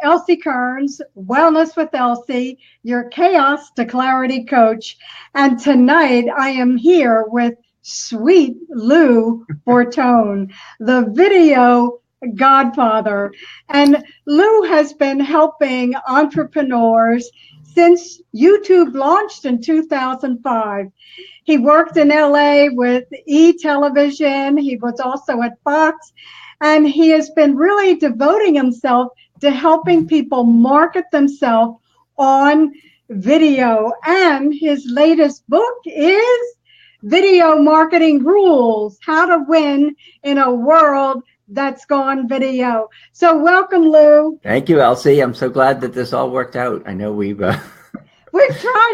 Elsie Kerns, Wellness with Elsie, your chaos to clarity coach. And tonight I am here with sweet Lou Bortone, the video godfather. And Lou has been helping entrepreneurs since YouTube launched in 2005. He worked in LA with E-Television. He was also at Fox. And he has been really devoting himself to helping people market themselves on video. And his latest book is Video Marketing Rules, How to Win in a World That's Gone Video. So welcome, Lou. Thank you, Elsie. I'm so glad that this all worked out. I know we've tried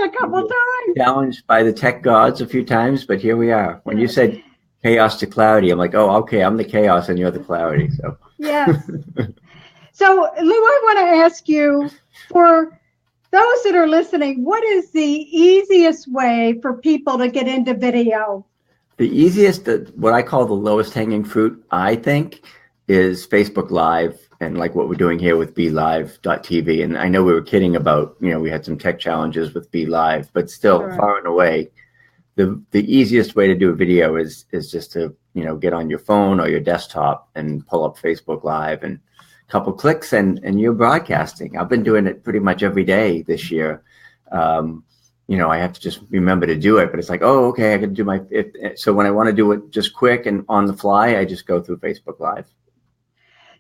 a couple times. Challenged by the tech gods a few times, but here we are. When you said chaos to clarity, I'm like, oh, okay, I'm the chaos and you're the clarity. So yes. So Lou, I want to ask you, for those that are listening, what is the easiest way for people to get into video? The easiest, what I call the lowest hanging fruit, I think, is Facebook Live, and like what we're doing here with BeLive.tv. And I know we were kidding about, we had some tech challenges with BeLive, but still far and away, the easiest way to do a video is just to, get on your phone or your desktop and pull up Facebook Live, and a couple clicks and you're broadcasting. I've been doing it pretty much every day this year. I have to just remember to do it, but it's like, oh, okay, I got to do so when I want to do it just quick and on the fly, I just go through Facebook Live.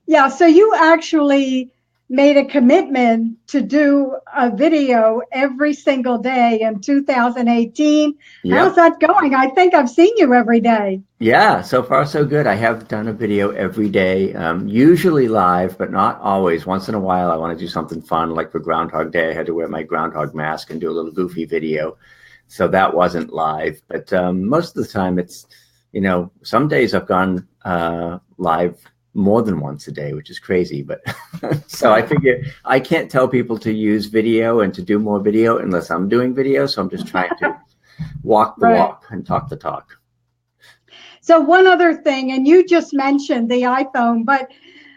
Yeah, so you actually made a commitment to do a video every single day in 2018. Yep. How's that going? I think I've seen you every day. Yeah, so far so good. I have done a video every day, usually live, but not always. Once in a while, I want to do something fun, like for Groundhog Day, I had to wear my groundhog mask and do a little goofy video. So that wasn't live, but most of the time it's, some days I've gone live more than once a day, which is crazy. But so I figure I can't tell people to use video and to do more video unless I'm doing video. So I'm just trying to walk the walk and talk the talk. So one other thing, and you just mentioned the iPhone, but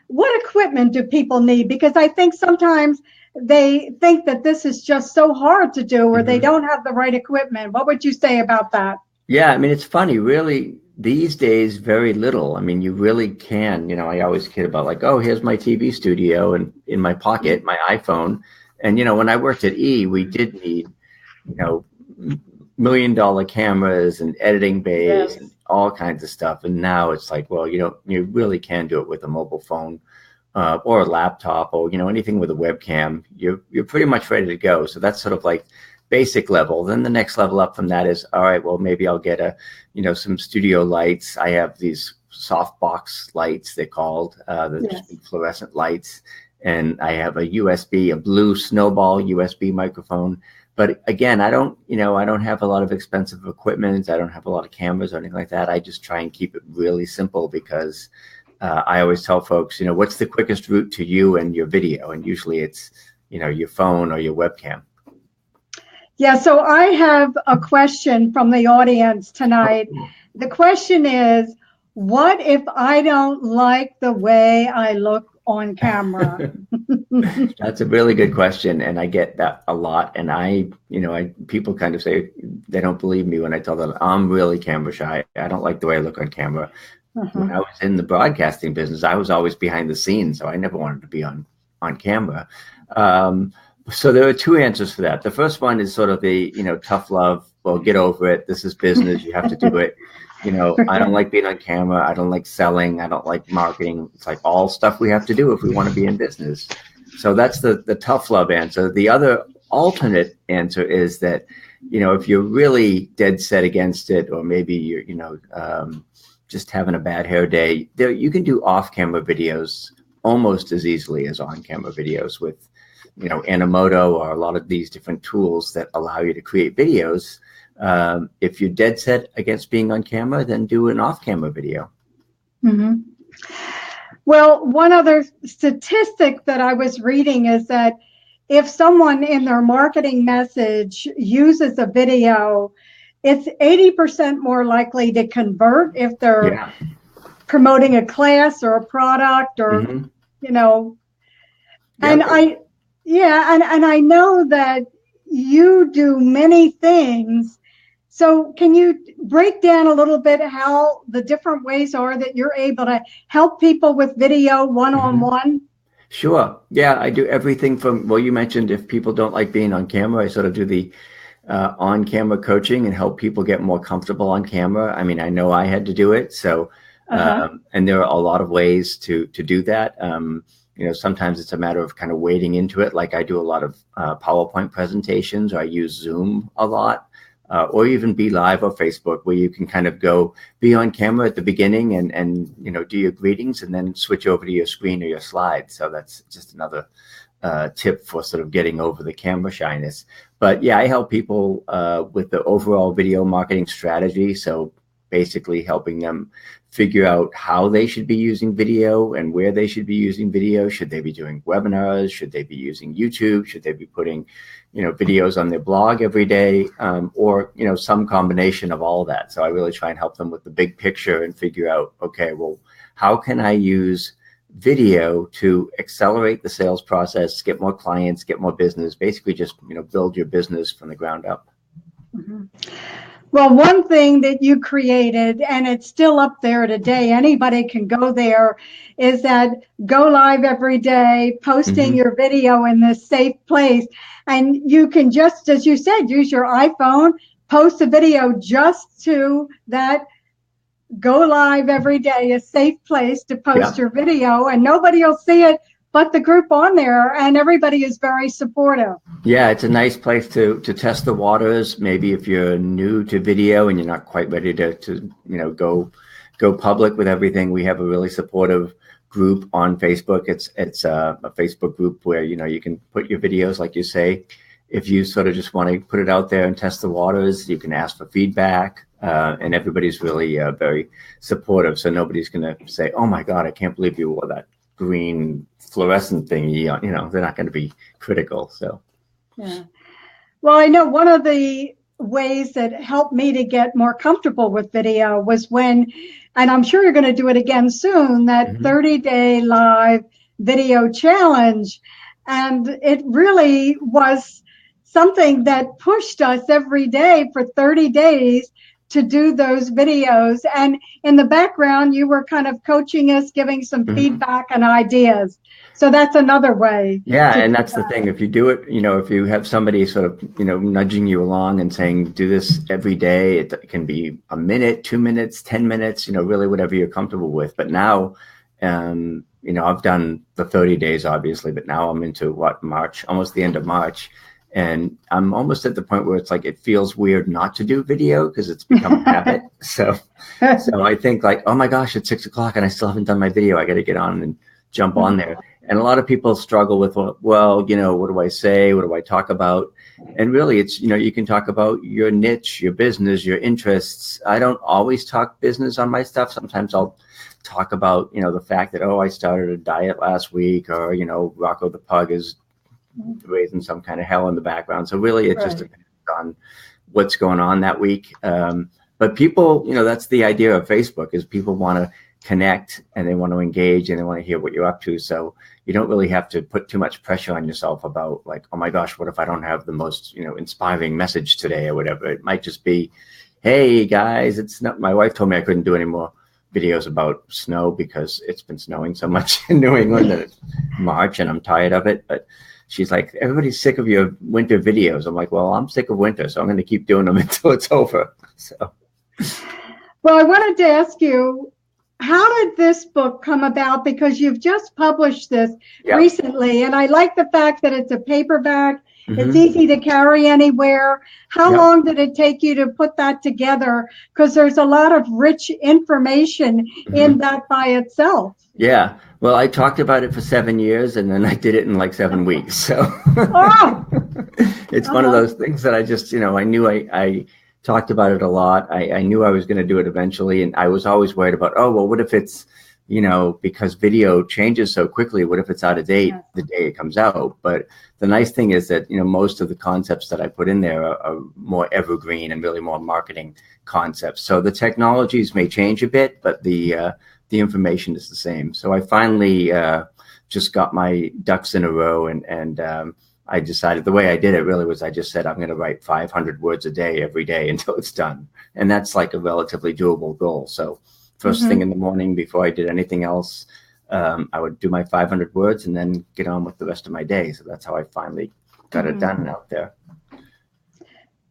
what equipment do people need? Because I think sometimes they think that this is just so hard to do, or they don't have the right equipment. What would you say about that? Yeah, I mean, it's funny, really. These days, very little. I mean, you really can, I always kid about like, oh, here's my TV studio and in my pocket, my iPhone. And, when I worked at E, we did need, $1 million cameras and editing bays and all kinds of stuff. And now it's like, well, you really can do it with a mobile phone or a laptop or, anything with a webcam. You're pretty much ready to go. So that's sort of like basic level. Then the next level up from that is, all right, well, maybe I'll get some studio lights. I have these softbox lights, they're called, fluorescent lights. And I have a blue snowball USB microphone. But again, I don't have a lot of expensive equipment. I don't have a lot of cameras or anything like that. I just try and keep it really simple because I always tell folks, what's the quickest route to you and your video? And usually it's, your phone or your webcam. Yeah, so I have a question from the audience tonight. The question is, what if I don't like the way I look on camera? That's a really good question, and I get that a lot. And people kind of say they don't believe me when I tell them I'm really camera shy. I don't like the way I look on camera. When I was in the broadcasting business, I was always behind the scenes, so I never wanted to be on camera. So there are two answers for that. The first one is sort of the, tough love. Well, get over it. This is business. You have to do it. I don't like being on camera. I don't like selling. I don't like marketing. It's like all stuff we have to do if we want to be in business. So that's the tough love answer. The other alternate answer is that, if you're really dead set against it, or maybe you're, just having a bad hair day, you can do off-camera videos almost as easily as on-camera videos with Animoto or a lot of these different tools that allow you to create videos. If you're dead set against being on camera, then do an off-camera video. Well, one other statistic that I was reading is that if someone in their marketing message uses a video, it's 80% more likely to convert if they're promoting a class or a product or, And and I know that you do many things. So can you break down a little bit how the different ways are that you're able to help people with video one-on-one? Sure. Yeah, I do everything from, well, you mentioned if people don't like being on camera, I sort of do the on-camera coaching and help people get more comfortable on camera. I mean, I know I had to do it. So, and there are a lot of ways to do that. Sometimes it's a matter of kind of wading into it. Like I do a lot of PowerPoint presentations, or I use Zoom a lot, or even Be Live or Facebook, where you can kind of go be on camera at the beginning and do your greetings and then switch over to your screen or your slides. So that's just another tip for sort of getting over the camera shyness. But yeah, I help people with the overall video marketing strategy. So basically helping them figure out how they should be using video and where they should be using video. Should they be doing webinars? Should they be using YouTube? Should they be putting, videos on their blog every day? Or some combination of all of that. So I really try and help them with the big picture and figure out, okay, well, how can I use video to accelerate the sales process, get more clients, get more business, basically just, build your business from the ground up. Mm-hmm. Well, one thing that you created, and it's still up there today, anybody can go there, is that go live every day, posting your video in this safe place. And you can just, as you said, use your iPhone, post a video just to that go live every day, a safe place to post your video, and nobody will see it but the group on there, and everybody is very supportive. Yeah, it's a nice place to test the waters. Maybe if you're new to video and you're not quite ready to go public with everything, we have a really supportive group on Facebook. It's a Facebook group where you can put your videos, like you say. If you sort of just want to put it out there and test the waters, you can ask for feedback, and everybody's really very supportive. So nobody's going to say, "Oh my God, I can't believe you wore that green fluorescent thingy." They're not going to be critical. So yeah. Well, I know one of the ways that helped me to get more comfortable with video was when, and I'm sure you're going to do it again soon, that 30-day live video challenge. And it really was something that pushed us every day for 30 days to do those videos. And in the background, you were kind of coaching us, giving some feedback and ideas. So that's another way. Yeah, and that's the thing. If you do it, if you have somebody sort of, nudging you along and saying, do this every day, it can be a minute, 2 minutes, 10 minutes, really whatever you're comfortable with. But now, I've done the 30 days, obviously, but now I'm into March, almost the end of March. And I'm almost at the point where it's like, it feels weird not to do video because it's become a habit. So I think like, oh my gosh, it's 6 o'clock and I still haven't done my video. I got to get on and jump on there. And a lot of people struggle with, well, what do I say? What do I talk about? And really it's, you can talk about your niche, your business, your interests. I don't always talk business on my stuff. Sometimes I'll talk about, the fact that, I started a diet last week, or, Rocco the Pug is raising some kind of hell in the background. So really it just depends on what's going on that week. But people, that's the idea of Facebook, is people want to connect and they want to engage and they want to hear what you're up to. So you don't really have to put too much pressure on yourself about like, oh my gosh, what if I don't have the most, inspiring message today or whatever. It might just be, hey guys, it's not, my wife told me I couldn't do any more videos about snow because it's been snowing so much in New England that it's March and I'm tired of it. But she's like, everybody's sick of your winter videos. I'm like, well, I'm sick of winter, so I'm going to keep doing them until it's over. So, well, I wanted to ask you, how did this book come about? Because you've just published this recently, and I like the fact that it's a paperback. It's easy to carry anywhere. How long did it take you to put that together? Because there's a lot of rich information in that by itself. Yeah. Well, I talked about it for 7 years and then I did it in like 7 weeks. So it's one of those things that I just, I knew I talked about it a lot. I knew I was going to do it eventually. And I was always worried about, what if it's, because video changes so quickly, what if it's out of date the day it comes out? But the nice thing is that, most of the concepts that I put in there are more evergreen and really more marketing concepts. So the technologies may change a bit, but the information is the same. So I finally just got my ducks in a row, and I decided the way I did it really was I just said I'm going to write 500 words a day every day until it's done, and that's like a relatively doable goal. So first thing in the morning before I did anything else, I would do my 500 words and then get on with the rest of my day. So that's how I finally got it done out there.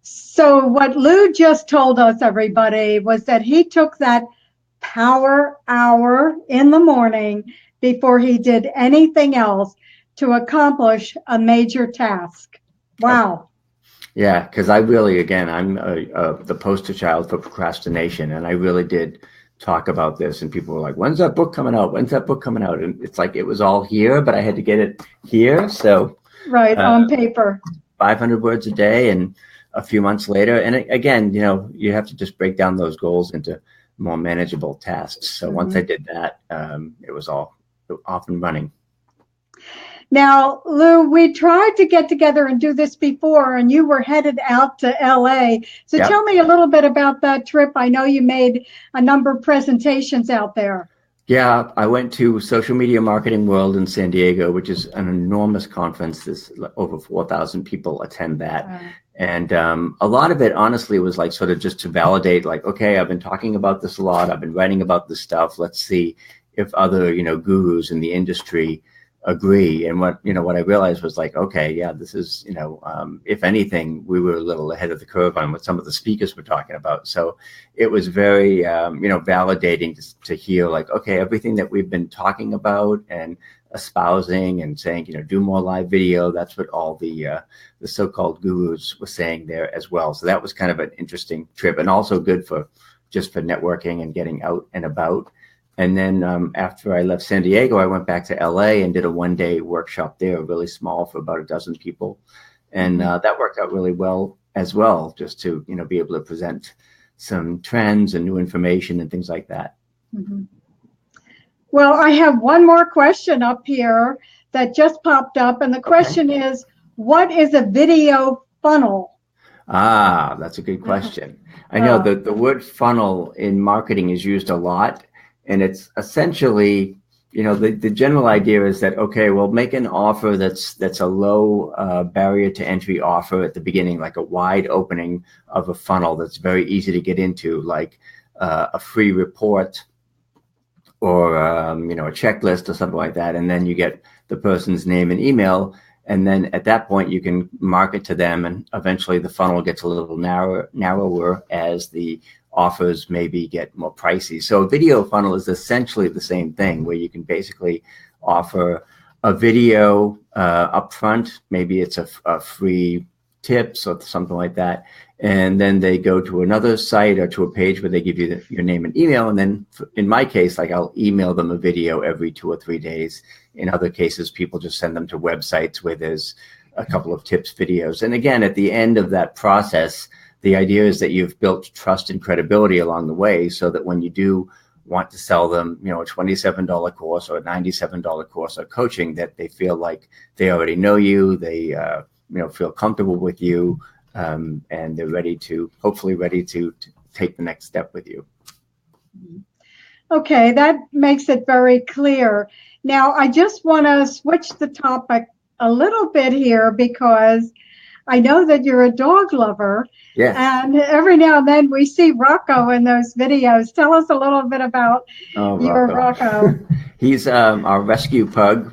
So what Lou just told us, everybody, was that he took that power hour in the morning before he did anything else to accomplish a major task. Wow. Yeah, because I really, again, I'm the poster child for procrastination, and I really did talk about this, and people were like, when's that book coming out? When's that book coming out? And it's like, it was all here, but I had to get it here. So right, on paper. 500 words a day, and a few months later. And again, you know, you have to just break down those goals into more manageable tasks. So once I did that, it was all off and running. Now, Lou, we tried to get together and do this before, and you were headed out to LA. So tell me a little bit about that trip. I know you made a number of presentations out there. Yeah, I went to Social Media Marketing World in San Diego, which is an enormous conference. There's over 4,000 people attend that. And a lot of it, honestly, was like sort of just to validate, like, okay, I've been talking about this a lot. I've been writing about this stuff. Let's see if other, you know, gurus in the industry agree. And what I realized was like, okay, yeah, this is, you know, if anything, we were a little ahead of the curve on what some of the speakers were talking about. So it was very, validating to hear like, okay, everything that we've been talking about and espousing and saying, you know, do more live video. That's what all the so-called gurus were saying there as well. So that was kind of an interesting trip, and also good for networking and getting out and about. And then after I left San Diego, I went back to LA and did a one-day workshop there, really small, for about a dozen people. And that worked out really well as well, just to, you know, be able to present some trends and new information and things like that. Well, I have one more question up here that just popped up. And the question is, what is a video funnel? Ah, that's a good question. I know the word funnel in marketing is used a lot. And it's essentially, you know, the general idea is that, okay, we'll make an offer that's a low barrier to entry offer at the beginning, like a wide opening of a funnel that's very easy to get into, like a free report or, a checklist or something like that. And then you get the person's name and email. And then at that point, you can market to them. And eventually the funnel gets a little narrower as the offers maybe get more pricey. So a video funnel is essentially the same thing, where you can basically offer a video up front. Maybe it's a free tips or something like that. And then they go to another site or to a page where they give you your name and email. And then in my case, like, I'll email them a video every 2 or 3 days. In other cases, people just send them to websites where there's a couple of tips videos. And again, at the end of that process, the idea is that you've built trust and credibility along the way, so that when you do want to sell them, you know, a $27 course or a $97 course or coaching, that they feel like they already know you, they feel comfortable with you, and they're hopefully ready to take the next step with you. Okay, that makes it very clear. Now, I just want to switch the topic a little bit here, because I know that you're a dog lover. Yes. And every now and then we see Rocco in those videos. Tell us a little bit about your Rocco. He's our rescue pug.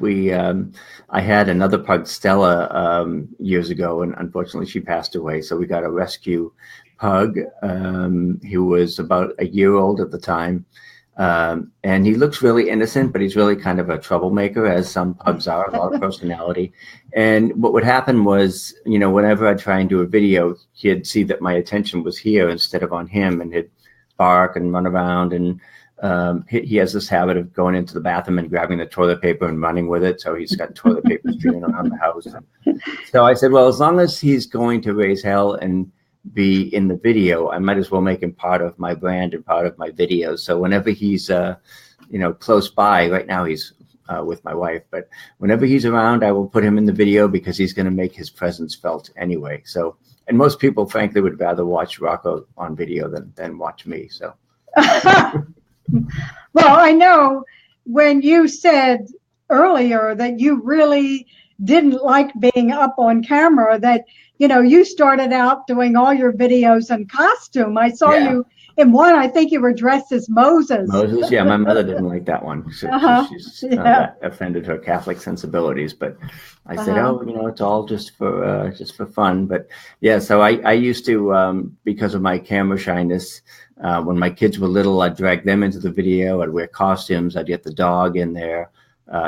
I had another pug, Stella, years ago, and unfortunately she passed away. So we got a rescue pug. He was about a year old at the time. And he looks really innocent, but he's really kind of a troublemaker, as some pugs are, a lot of personality. And what would happen was, you know, whenever I'd try and do a video, he'd see that my attention was here instead of on him, and he'd bark and run around. And he has this habit of going into the bathroom and grabbing the toilet paper and running with it. So he's got toilet paper streaming around the house. So I said, well, as long as he's going to raise hell and be in the video, I might as well make him part of my brand and part of my videos. So whenever he's close by, right now he's with my wife, but whenever he's around, I will put him in the video, because he's going to make his presence felt anyway. So, and most people frankly would rather watch Rocco on video than watch me. So well, I know when you said earlier that you really didn't like being up on camera, that, you know, you started out doing all your videos in costume. I saw Yeah. you in one, I think you were dressed as Moses. Moses, yeah, my mother didn't like that one. Uh-huh. Yeah. That offended her Catholic sensibilities. But I said, Uh-huh. oh, you know, it's all just for fun. But yeah, so I used to because of my camera shyness. When my kids were little, I'd drag them into the video. I'd wear costumes. I'd get the dog in there,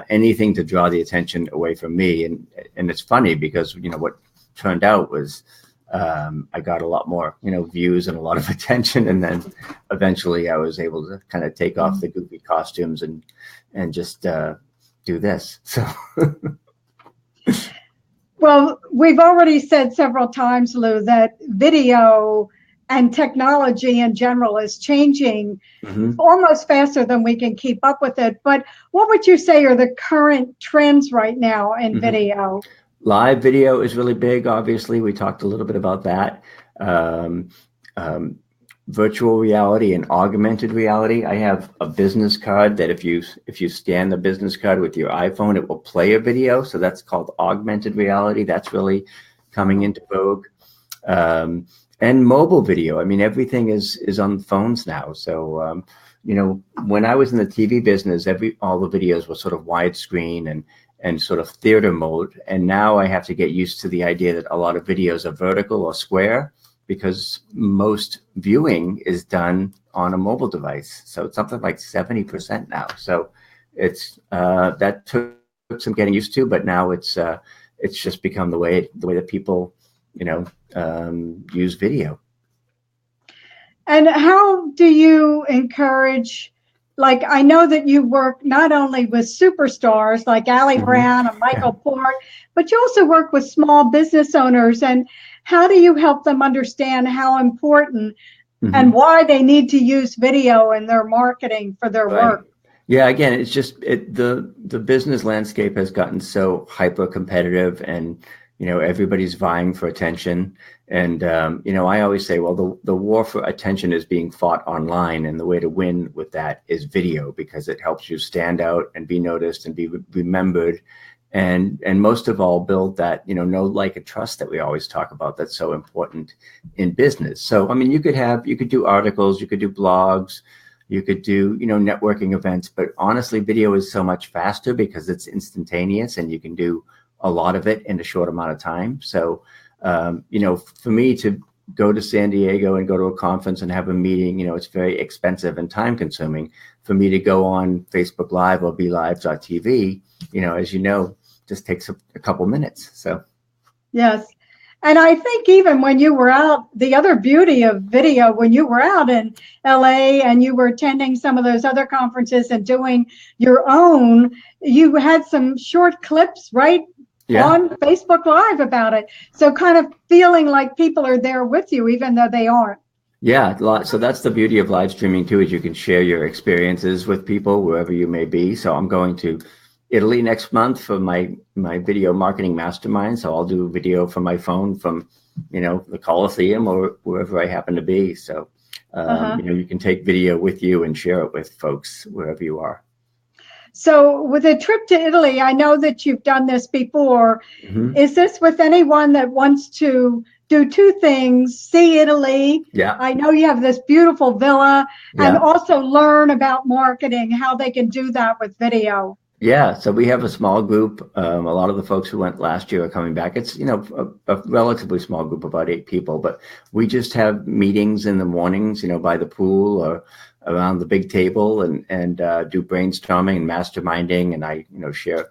anything to draw the attention away from me. And it's funny because you know what turned out was I got a lot more, you know, views and a lot of attention. And then eventually I was able to kind of take off the goofy costumes and just do this. So, Well, we've already said several times, Lou, that video and technology in general is changing mhm. almost faster than we can keep up with it. But what would you say are the current trends right now in Mhm. video? Live video is really big. Obviously, we talked a little bit about that. Um, um, Virtual reality and augmented reality. I have a business card that if you scan the business card with your iPhone, it will play a video. So that's called augmented reality. That's really coming into vogue. And mobile video. I mean, everything is on phones now. So you know, when I was in the TV business, all the videos were sort of widescreen and sort of theater mode. And now I have to get used to the idea that a lot of videos are vertical or square because most viewing is done on a mobile device. So it's something like 70% now. So it's that took some getting used to, but now it's just become the way that people, you know, use video. And how do you encourage, like, I know that you work not only with superstars like Ali Mm-hmm. Brown and Yeah. Michael Port, but you also work with small business owners. And how do you help them understand how important and Mm-hmm. why they need to use video in their marketing for their Right. work? Yeah. Again, it's just the business landscape has gotten so hyper competitive, and you know everybody's vying for attention. And you know, I always say, well, the war for attention is being fought online, and the way to win with that is video because it helps you stand out and be noticed and be remembered, and most of all, build that know, like, and trust that we always talk about. That's so important in business. So, I mean, you could do articles, you could do blogs. You could do, networking events, but honestly, video is so much faster because it's instantaneous and you can do a lot of it in a short amount of time. So, for me to go to San Diego and go to a conference and have a meeting, it's very expensive and time consuming. For me to go on Facebook Live or BeLive.tv, as you know, just takes a couple minutes. So, Yes. And I think even when you were out, the other beauty of video, when you were out in LA and you were attending some of those other conferences and doing your own, you had some short clips, right, yeah. on Facebook Live about it. So kind of feeling like people are there with you, even though they aren't. Yeah, so that's the beauty of live streaming too, is you can share your experiences with people wherever you may be. So I'm going to Italy next month for my video marketing mastermind. So I'll do video from my phone from, the Coliseum or wherever I happen to be. So, Uh-huh. you can take video with you and share it with folks wherever you are. So with a trip to Italy, I know that you've done this before. Mm-hmm. Is this with anyone that wants to do two things, see Italy? Yeah. I know you have this beautiful villa, and Yeah. also learn about marketing, how they can do that with video. Yeah, so we have a small group. A lot of the folks who went last year are coming back. It's, a relatively small group, about 8 people, but we just have meetings in the mornings, by the pool or around the big table and do brainstorming and masterminding. And I, share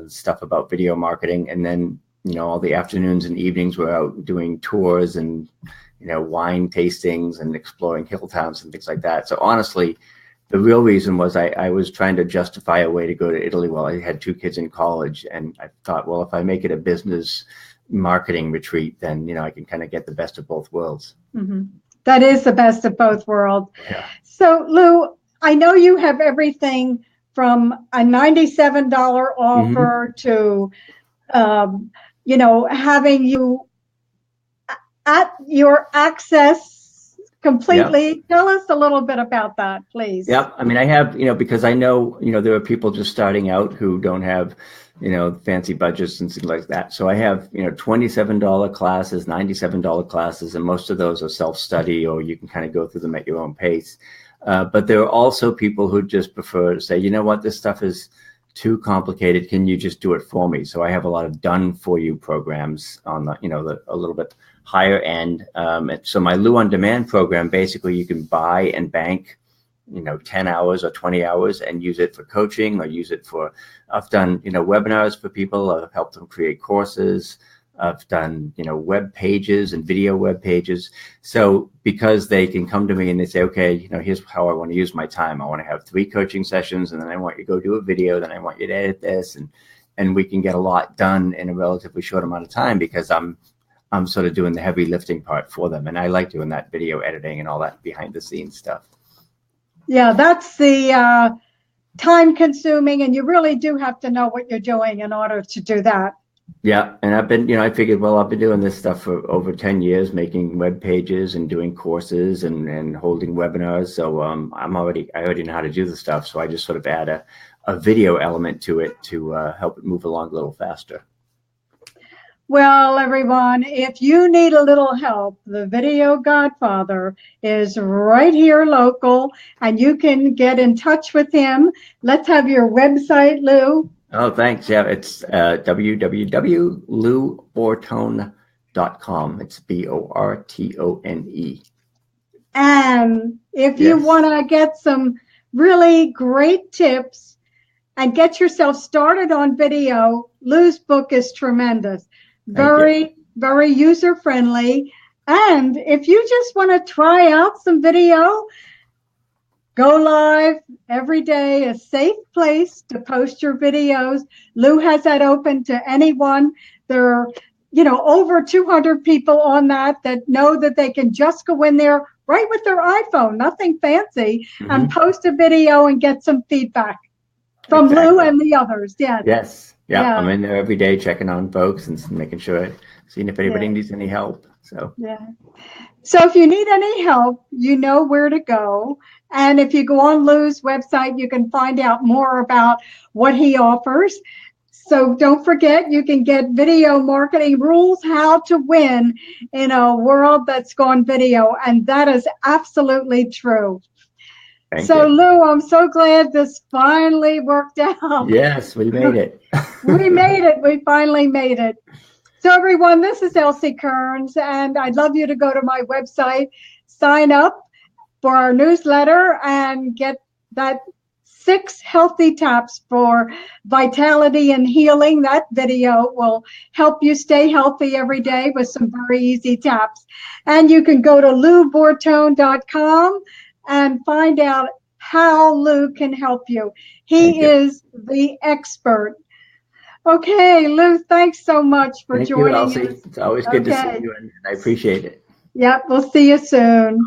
stuff about video marketing. And then, all the afternoons and evenings we're out doing tours and, wine tastings and exploring hill towns and things like that. So honestly, the real reason was I was trying to justify a way to go to Italy while I had 2 kids in college. And I thought, well, if I make it a business marketing retreat, then, I can kind of get the best of both worlds. Mm-hmm. That is the best of both worlds. Yeah. So, Lou, I know you have everything from a $97 offer to, having you at your access Yep. completely. Tell us a little bit about that, please. Yep. I mean, I have, because I know, there are people just starting out who don't have, fancy budgets and things like that. So I have, $27 classes, $97 classes, and most of those are self-study, or you can kind of go through them at your own pace. But there are also people who just prefer to say, you know what, this stuff is too complicated. Can you just do it for me? So I have a lot of done for you programs on the, a little bit higher end. So my Lou on Demand program, basically you can buy and bank 10 hours or 20 hours and use it for coaching, or use it for, I've done, webinars for people. I've helped them create courses. I've done, web pages and video web pages. So because they can come to me and they say, okay, here's how I want to use my time. I want to have 3 coaching sessions, and then I want you to go do a video. Then I want you to edit this, and we can get a lot done in a relatively short amount of time, because I'm sort of doing the heavy lifting part for them. And I like doing that video editing and all that behind the scenes stuff. Yeah, that's the time consuming, and you really do have to know what you're doing in order to do that. Yeah. And I've been, I figured, well, I've been doing this stuff for over 10 years, making web pages and doing courses and holding webinars. So I already know how to do the stuff. So I just sort of add a video element to it to help it move along a little faster. Well, everyone, if you need a little help, the Video Godfather is right here local, and you can get in touch with him. Let's have your website, Lou. Oh, thanks. Yeah, it's www.loubortone.com. It's Bortone. And if you Yes. want to get some really great tips and get yourself started on video, Lou's book is tremendous. Very, very user friendly. And if you just want to try out some video, go live every day, a safe place to post your videos. Lou has that open to anyone. There are, over 200 people on that know that they can just go in there right with their iPhone, nothing fancy, and post a video and get some feedback from Lou and the others. Yeah. Yes. Yeah. I'm in there every day checking on folks and making sure, seeing if anybody needs any help. So, yeah. So if you need any help, you know where to go. And if you go on Lou's website, you can find out more about what he offers. So don't forget, you can get Video Marketing Rules, How to Win in a World That's Gone Video. And that is absolutely true. Thank you. Lou, I'm so glad this finally worked out. Yes, we made it. We made it. We finally made it. So everyone, this is Elsie Kerns, and I'd love you to go to my website, sign up for our newsletter, and get that 6 healthy taps for vitality and healing. That video will help you stay healthy every day with some very easy taps. And you can go to loubortone.com and find out how Lou can help you. He is the expert. Okay, Lou, thanks so much for joining us. Thank you, Elsie. It's always good to see you, and I appreciate it. Yep, we'll see you soon.